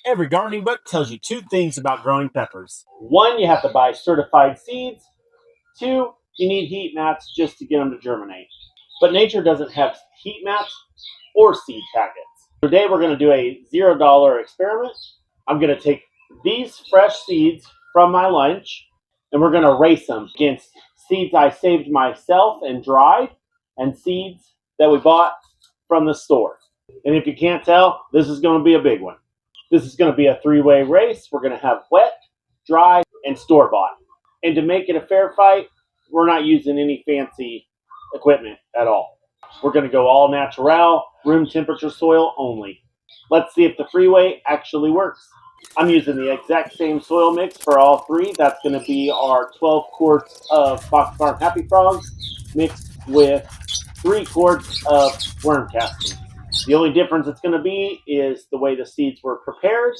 Every gardening book tells you two things about growing peppers. One, you have to buy certified seeds. Two, you need heat mats just to get them to germinate. But nature doesn't have heat mats or seed packets. Today we're going to do a $0 experiment. I'm going to take these fresh seeds from my lunch and we're going to race them against seeds I saved myself and dried and seeds that we bought from the store. And if you can't tell, this is going to be a big one. This is going to be a three-way race. We're going to have wet, dry, and store-bought. And to make it a fair fight, we're not using any fancy equipment at all. We're going to go all natural, room temperature soil only. Let's see if the freeway actually works. I'm using the exact same soil mix for all three. That's going to be our 12 quarts of Fox Farm Happy Frogs mixed with 3 quarts of worm casting. The only difference it's going to be is the way the seeds were prepared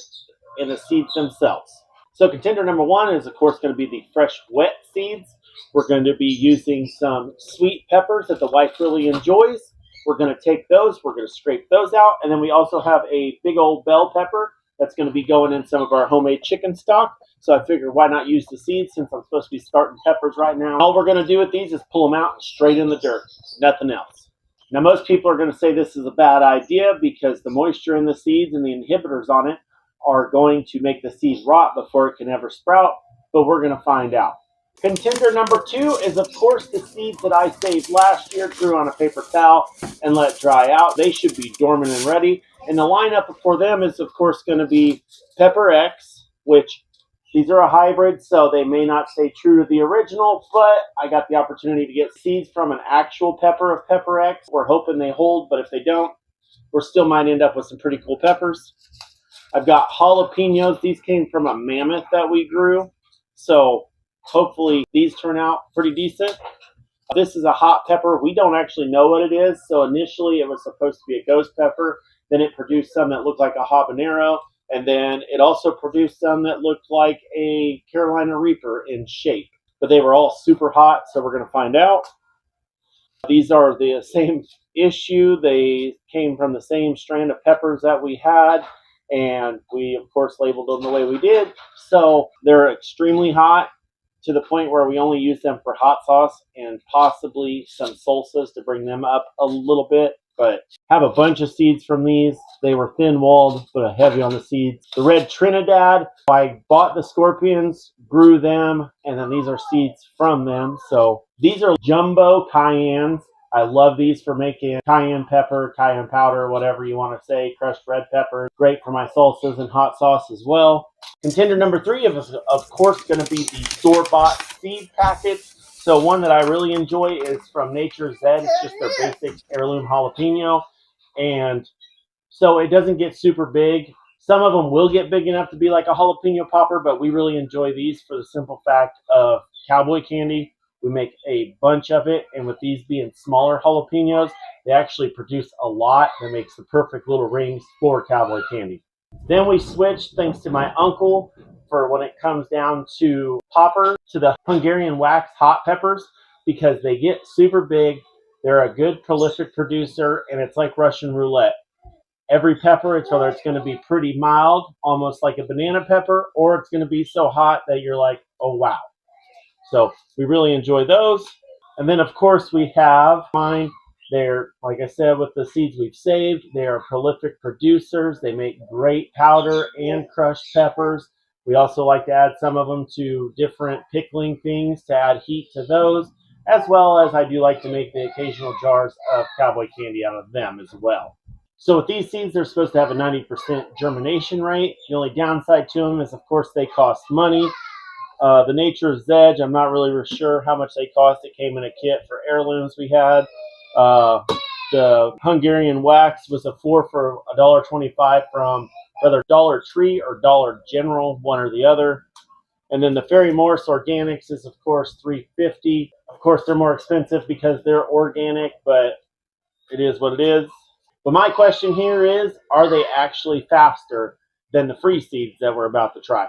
and the seeds themselves. So contender number one is, of course, going to be the fresh, wet seeds. We're going to be using some sweet peppers that the wife really enjoys. We're going to take those, we're going to scrape those out, and then we also have a big old bell pepper that's going to be going in some of our homemade chicken stock. So I figured why not use the seeds since I'm supposed to be starting peppers right now. All we're going to do with these is pull them out straight in the dirt, nothing else. Now, most people are going to say this is a bad idea because the moisture in the seeds and the inhibitors on it are going to make the seed rot before it can ever sprout, but we're going to find out. Contender number two is, of course, the seeds that I saved last year, threw on a paper towel, and let dry out. They should be dormant and ready. And the lineup for them is, of course, going to be Pepper X, which these are a hybrid, so they may not stay true to the original, but I got the opportunity to get seeds from an actual pepper of Pepper X. We're hoping they hold, but if they don't, we still might end up with some pretty cool peppers. I've got jalapenos. These came from a mammoth that we grew, so hopefully these turn out pretty decent. This is a hot pepper. We don't actually know what it is, so initially it was supposed to be a ghost pepper. Then it produced some that looked like a habanero. And then it also produced some that looked like a Carolina Reaper in shape. But they were all super hot, so we're going to find out. These are the same issue. They came from the same strand of peppers that we had. And we, of course, labeled them the way we did. So they're extremely hot to the point where we only use them for hot sauce and possibly some salsas to bring them up a little bit. But have a bunch of seeds from these. They were thin-walled, but heavy on the seeds. The red Trinidad, I bought the Scorpions, grew them, and then these are seeds from them. So these are jumbo cayennes. I love these for making cayenne pepper, cayenne powder, whatever you want to say, crushed red pepper. Great for my salsas and hot sauce as well. Contender number three is, of course, going to be the store-bought seed packets. So one that I really enjoy is from Nature's Ed. It's just their basic heirloom jalapeno. And so it doesn't get super big. Some of them will get big enough to be like a jalapeno popper, but we really enjoy these for the simple fact of cowboy candy. We make a bunch of it, and with these being smaller jalapenos, they actually produce a lot that makes the perfect little rings for cowboy candy. Then we switched, thanks to my uncle, for when it comes down to poppers, to the Hungarian wax hot peppers, because they get super big. They're a good prolific producer, and it's like Russian roulette. Every pepper, it's whether it's going to be pretty mild, almost like a banana pepper, or it's going to be so hot that you're like, oh wow. So we really enjoy those. And then, of course, we have mine. They're, like I said, with the seeds we've saved, they are prolific producers. They make great powder and crushed peppers. We also like to add some of them to different pickling things to add heat to those, as well as I do like to make the occasional jars of cowboy candy out of them as well. So with these seeds, they're supposed to have a 90% germination rate. The only downside to them is, of course, they cost money. The Nature's Edge, I'm not really sure how much they cost. It came in a kit for heirlooms we had. The Hungarian wax was a 4 for $1.25 from either Dollar Tree or Dollar General, one or the other. And then the Fairy Morse Organics is, of course, $3.50. Of course, they're more expensive because they're organic, but it is what it is. But my question here is, are they actually faster than the free seeds that we're about to try?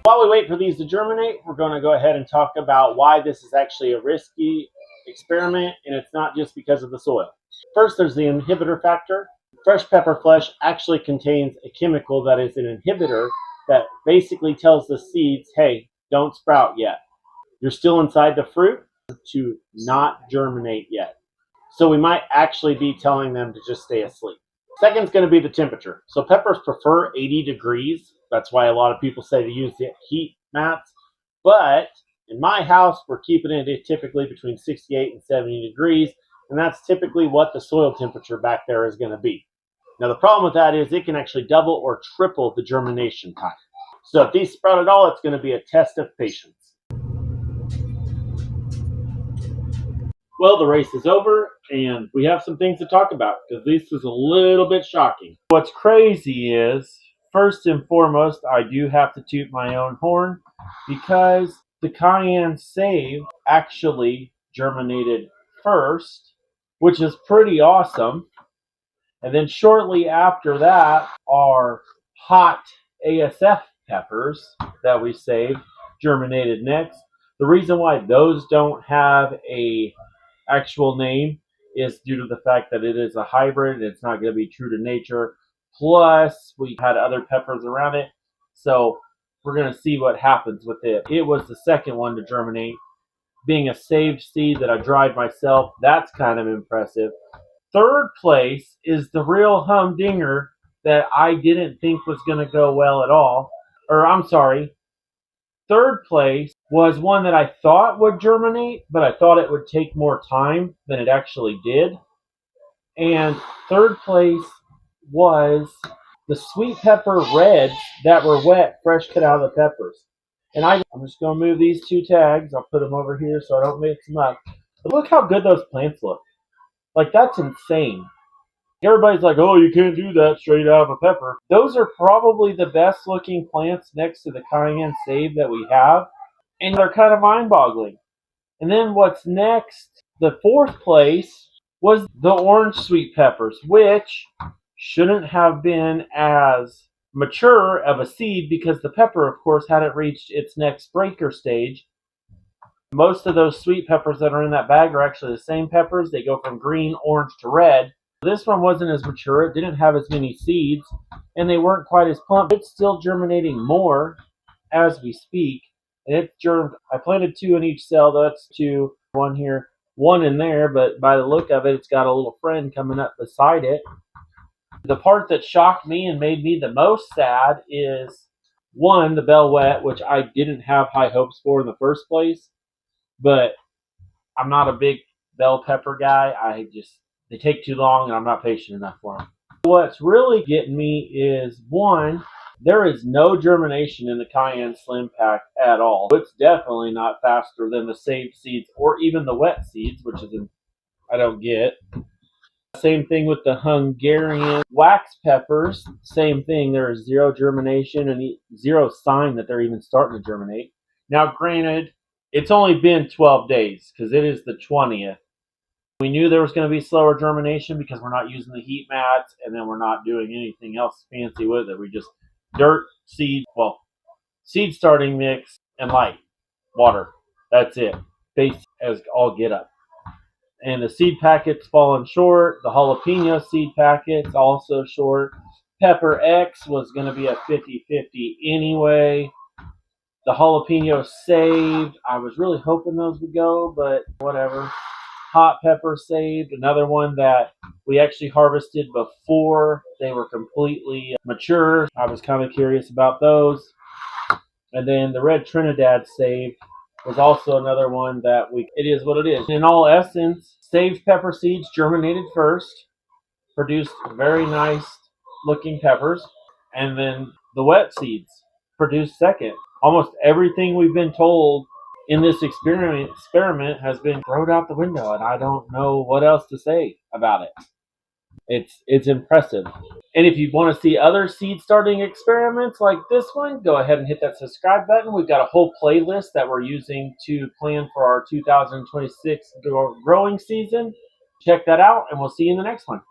While we wait for these to germinate, we're going to go ahead and talk about why this is actually a risky experiment, and it's not just because of the soil. First, there's the inhibitor factor. Fresh pepper flesh actually contains a chemical that is an inhibitor that basically tells the seeds, hey, don't sprout yet. You're still inside the fruit to not germinate yet. So we might actually be telling them to just stay asleep. Second is going to be the temperature. So peppers prefer 80 degrees. That's why a lot of people say to use the heat mats. But in my house, we're keeping it typically between 68 and 70 degrees. And that's typically what the soil temperature back there is going to be. Now, the problem with that is it can actually double or triple the germination time. So if these sprout at all, it's going to be a test of patience. Well, the race is over, and we have some things to talk about because this is a little bit shocking. What's crazy is, first and foremost, I do have to toot my own horn because the cayenne save actually germinated first, which is pretty awesome. And then shortly after that, our hot ASF peppers that we saved germinated next. The reason why those don't have a actual name is due to the fact that it is a hybrid. It's not going to be true to nature. Plus, we had other peppers around it. So we're going to see what happens with it. It was the second one to germinate. Being a saved seed that I dried myself, that's kind of impressive. Third place is the real humdinger that I didn't think was going to go well at all. Or I'm sorry, third place was one that I thought would germinate, but I thought it would take more time than it actually did. And third place was the sweet pepper reds that were wet, fresh cut out of the peppers. And I'm just going to move these two tags. I'll put them over here so I don't mix them up. But look how good those plants look. Like, that's insane. Everybody's like, oh, you can't do that straight out of a pepper. Those are probably the best looking plants next to the cayenne save that we have. And they're kind of mind-boggling. And then what's next? The fourth place was the orange sweet peppers, which shouldn't have been as mature of a seed because the pepper, of course, hadn't reached its next breaker stage. Most of those sweet peppers that are in that bag are actually the same peppers. They go from green, orange to red. This one wasn't as mature. It didn't have as many seeds, and they weren't quite as plump. It's still germinating more as we speak. And it's germed. I planted 2 in each cell. That's 2. 1 here, 1 in there. But by the look of it, it's got a little friend coming up beside it. The part that shocked me and made me the most sad is, 1, the bell wet, which I didn't have high hopes for in the first place. But I'm not a big bell pepper guy. They take too long, and I'm not patient enough for them. What's really getting me is, 1, there is no germination in the Cayenne Slim Pack at all. It's definitely not faster than the saved seeds or even the wet seeds, which I don't get. Same thing with the Hungarian wax peppers. Same thing. There is 0 germination and 0 sign that they're even starting to germinate. Now, granted, it's only been 12 days because it is the 20th. We knew there was going to be slower germination because we're not using the heat mats, and then we're not doing anything else fancy with it. We just dirt, seed starting mix, and light, water. That's it. Base as all get up. And the seed packet's fallen short. The jalapeno seed packet's also short. Pepper X was going to be a 50-50 anyway. The jalapeno saved. I was really hoping those would go, but whatever. Hot pepper saved. Another one that we actually harvested before they were completely mature. I was kind of curious about those. And then the red Trinidad saved was also another one that it is what it is. In all essence, saved pepper seeds germinated first, produced very nice looking peppers, and then the wet seeds produced second. Almost everything we've been told in this experiment has been thrown out the window, and I don't know what else to say about it. It's impressive. And if you want to see other seed starting experiments like this one, go ahead and hit that subscribe button. We've got a whole playlist that we're using to plan for our 2026 growing season. Check that out, and we'll see you in the next one.